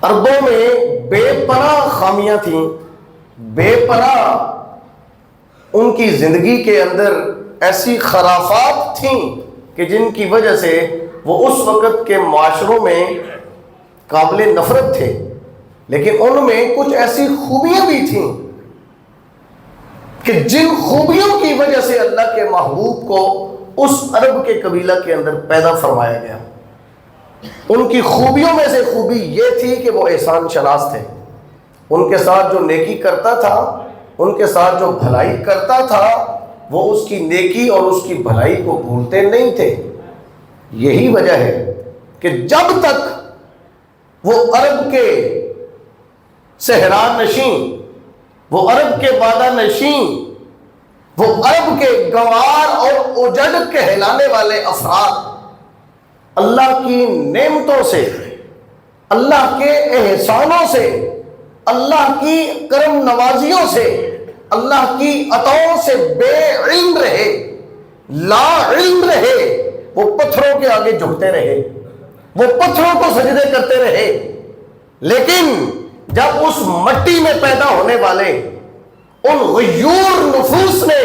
عربوں میں بے پناہ خامیاں تھیں، بے پناہ ان کی زندگی کے اندر ایسی خرافات تھیں کہ جن کی وجہ سے وہ اس وقت کے معاشروں میں قابل نفرت تھے، لیکن ان میں کچھ ایسی خوبیاں بھی تھیں کہ جن خوبیوں کی وجہ سے اللہ کے محبوب کو اس عرب کے قبیلہ کے اندر پیدا فرمایا گیا۔ ان کی خوبیوں میں سے خوبی یہ تھی کہ وہ احسان شناس تھے۔ ان کے ساتھ جو نیکی کرتا تھا، ان کے ساتھ جو بھلائی کرتا تھا، وہ اس کی نیکی اور اس کی بھلائی کو بھولتے نہیں تھے۔ یہی وجہ ہے کہ جب تک وہ عرب کے صحرا نشین، وہ عرب کے بادہ نشین، وہ عرب کے گنوار اور اجڑ کہلانے والے افراد اللہ کی نعمتوں سے، اللہ کے احسانوں سے، اللہ کی کرم نوازیوں سے، اللہ کی عطاؤں سے بے علم رہے، لا علم رہے، وہ پتھروں کے آگے جھکتے رہے، وہ پتھروں کو سجدے کرتے رہے۔ لیکن جب اس مٹی میں پیدا ہونے والے ان غیور نفوس نے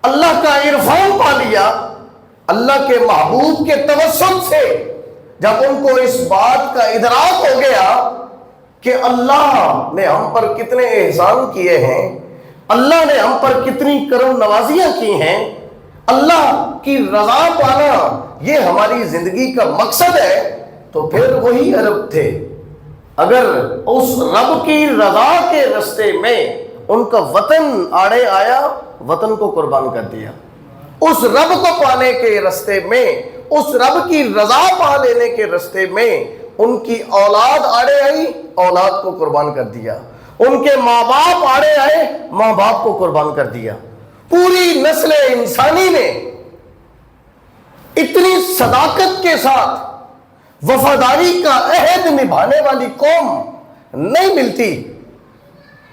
اللہ کا عرفان پا لیا، اللہ کے محبوب کے توسط سے جب ان کو اس بات کا ادراک ہو گیا کہ اللہ نے ہم پر کتنے احسان کیے ہیں، اللہ نے ہم پر کتنی کرم نوازیاں کی ہیں، اللہ کی رضا پانا یہ ہماری زندگی کا مقصد ہے، تو پھر وہی عرب تھے۔ اگر اس رب کی رضا کے راستے میں ان کا وطن آڑے آیا، وطن کو قربان کر دیا۔ اس رب کو پانے کے راستے میں، اس رب کی رضا پا لینے کے راستے میں ان کی اولاد آڑے آئی، اولاد کو قربان کر دیا۔ ان کے ماں باپ آڑے آئے، ماں باپ کو قربان کر دیا۔ پوری نسل انسانی نے اتنی صداقت کے ساتھ وفاداری کا عہد نبھانے والی قوم نہیں ملتی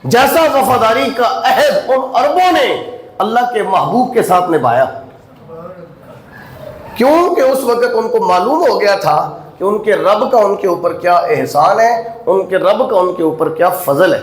جیسا وفاداری کا عہد ان عربوں نے اللہ کے محبوب کے ساتھ نبھایا۔ کیوں کہ اس وقت ان کو معلوم ہو گیا تھا کہ ان کے رب کا ان کے اوپر کیا احسان ہے، ان کے رب کا ان کے اوپر کیا فضل ہے۔